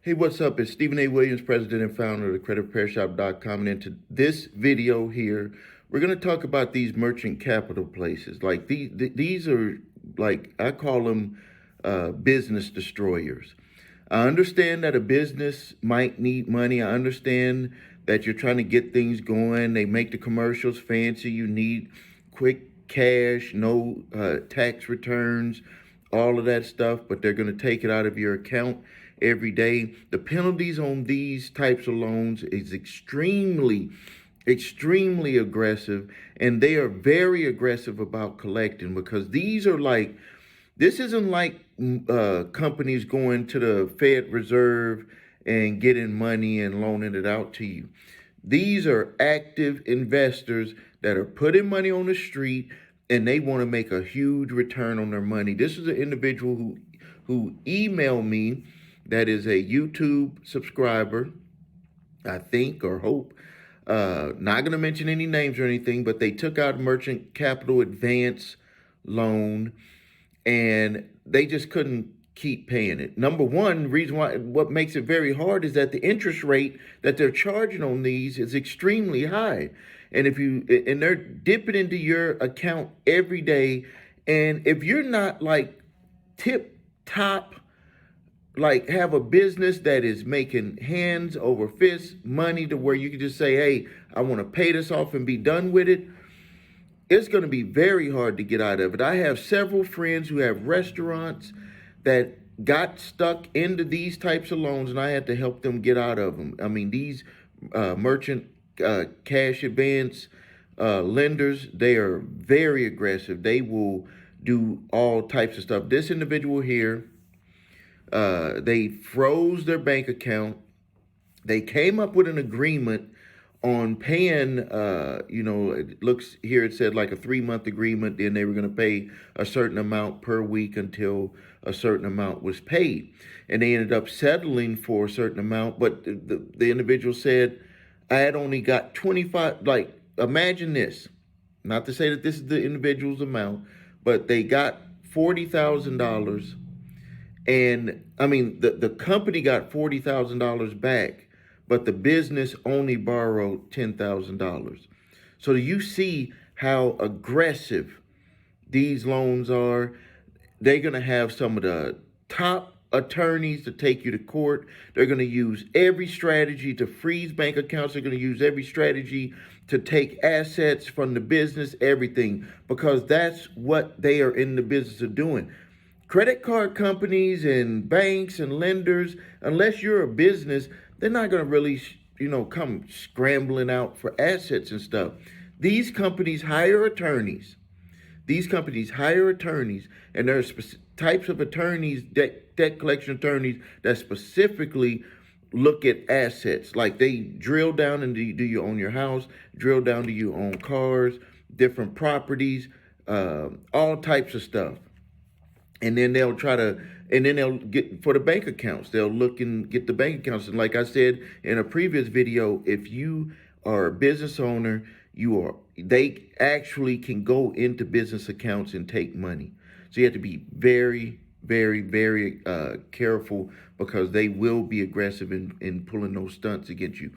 Hey, what's up? It's Stephen A. Williams, president and founder of the creditrepairshop.com. And into this video here, we're going to talk about these merchant capital places. Like these are, like, I call them business destroyers. I understand that a business might need money. I understand that you're trying to get things going. They make the commercials fancy. You need quick cash, no tax returns, all of that stuff, but they're going to take it out of your account every day. The penalties on these types of loans is extremely aggressive, and they are very aggressive about collecting, because this isn't like companies going to the Fed Reserve and getting money and loaning it out to you. These are active investors that are putting money on the street, and they want to make a huge return on their money. This is an individual who emailed me, that is a YouTube subscriber, I think or hope. Not going to mention any names or anything, but they took out merchant capital advance loan, and they just couldn't keep paying it. Number one reason why, what makes it very hard, is that the interest rate that they're charging on these is extremely high. And they're dipping into your account every day. And if you're not like tip top, like have a business that is making hands over fists money to where you can just say, hey, I want to pay this off and be done with it, it's going to be very hard to get out of it. I have several friends who have restaurants that got stuck into these types of loans, and I had to help them get out of them. I mean, these merchant cash advance lenders, they are very aggressive. They will do all types of stuff. This individual here, they froze their bank account. They came up with an agreement on paying, it looks here, it said like a 3-month agreement. Then they were going to pay a certain amount per week until a certain amount was paid. And they ended up settling for a certain amount. But the individual said, I had only got 25, like, imagine this, not to say that this is the individual's amount, but they got $40,000. And I mean, the company got $40,000 back, but the business only borrowed $10,000. So do you see how aggressive these loans are? They're going to have some of the top attorneys to take you to court. They're going to use every strategy to freeze bank accounts. They're going to use every strategy to take assets from the business, everything, because that's what they are in the business of doing. Credit card companies and banks and lenders, unless you're a business, they're not going to really, come scrambling out for assets and stuff. These companies hire attorneys. And there are types of attorneys, debt collection attorneys, that specifically look at assets. Like they drill down into, do you own your house? Drill down, do you own cars, different properties, all types of stuff. And then they'll get for the bank accounts. They'll look and get the bank accounts. And like I said in a previous video, if you are a business owner, they actually can go into business accounts and take money. So you have to be very, very, very careful, because they will be aggressive in pulling those stunts against you.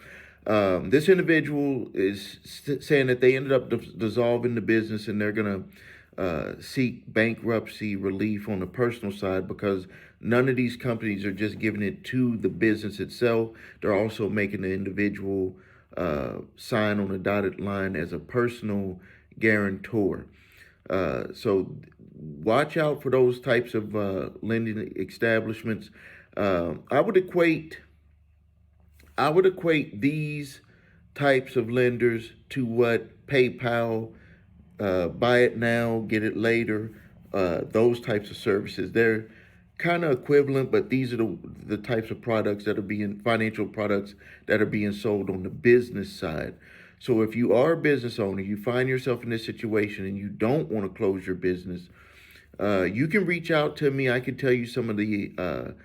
This individual is saying that they ended up dissolving the business, and they're going to seek bankruptcy relief on the personal side, because none of these companies are just giving it to the business itself. They're also making the individual sign on a dotted line as a personal guarantor. So watch out for those types of lending establishments. I would equate these types of lenders to what PayPal, buy it now, get it later, those types of services. They're kind of equivalent, but these are the types of products that are financial products that are being sold on the business side. So if you are a business owner, you find yourself in this situation and you don't want to close your business, you can reach out to me. I can tell you some of the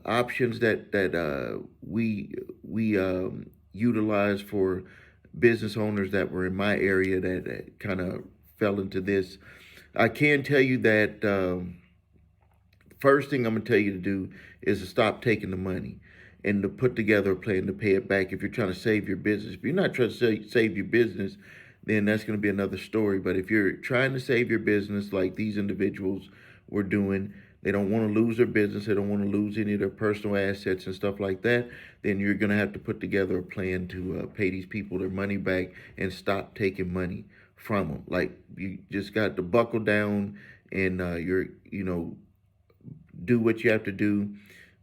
options that we utilize for business owners that were in my area that kind of fell into this. I can tell you that first thing I'm gonna tell you to do is to stop taking the money and to put together a plan to pay it back if you're trying to save your business. If you're not trying to save your business, then that's going to be another story. But if you're trying to save your business like these individuals were doing, they don't want to lose their business, they don't want to lose any of their personal assets and stuff like that, then you're going to have to put together a plan to pay these people their money back and stop taking money from them. Like, you just got to buckle down and do what you have to do,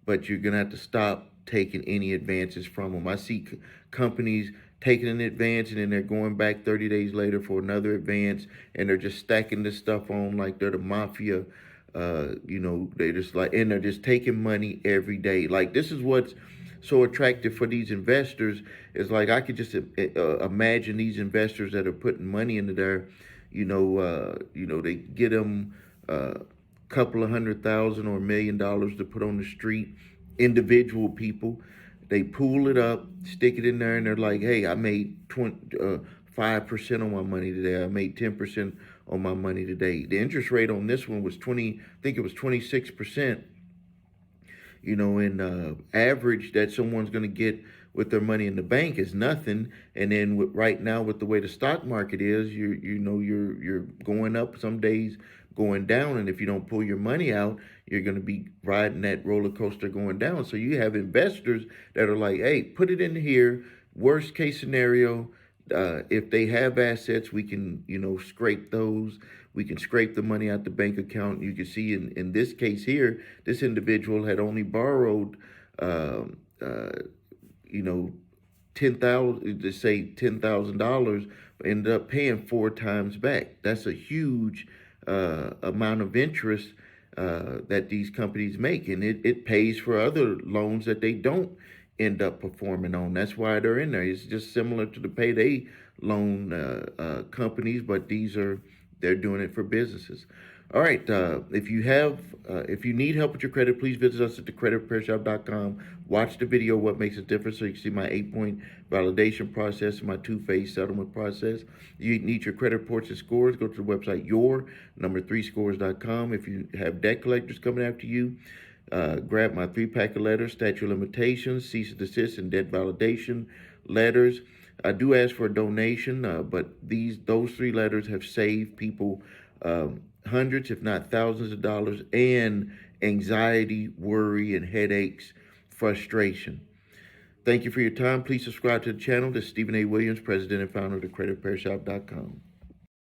but you're going to have to stop taking any advances from them. I see companies taking an advance and then they're going back 30 days later for another advance, and they're just stacking this stuff on like they're the mafia. They just like, and they're just taking money every day. Like, this is what's so attractive for these investors, is like, I could just imagine these investors that are putting money into there, they get them couple of $100,000 or $1 million to put on the street. Individual people, they pool it up, stick it in there, and they're like, hey, I made 5% on my money today. I made 10% on my money today. The interest rate on this one was 26%. And average that someone's going to get with their money in the bank is nothing. And then right now, with the way the stock market is, you're going up some days, going down, and if you don't pull your money out, you're going to be riding that roller coaster going down. So you have investors that are like, hey, put it in here. Worst case scenario, if they have assets, we can scrape those. We can scrape the money out the bank account. You can see in this case here, this individual had only borrowed $10,000, ended up paying 4 times back. That's a huge amount of interest that these companies make, and it pays for other loans that they don't end up performing on. That's why they're in there. It's just similar to the payday loan companies, but they're doing it for businesses. All right. If you need help with your credit, please visit us at thecreditrepairshop.com. Watch the video, What Makes a Difference, so you can see my 8-point validation process and my 2-phase settlement process. You need your credit reports and scores, go to the website your3scores.com. If you have debt collectors coming after you, grab my 3-pack of letters, statute of limitations, cease and desist, and debt validation letters. I do ask for a donation, but those 3 letters have saved people hundreds, if not thousands of dollars, and anxiety, worry, and headaches, frustration. Thank you for your time. Please subscribe to the channel. This is Stephen A. Williams, president and founder of thecreditrepairshop.com.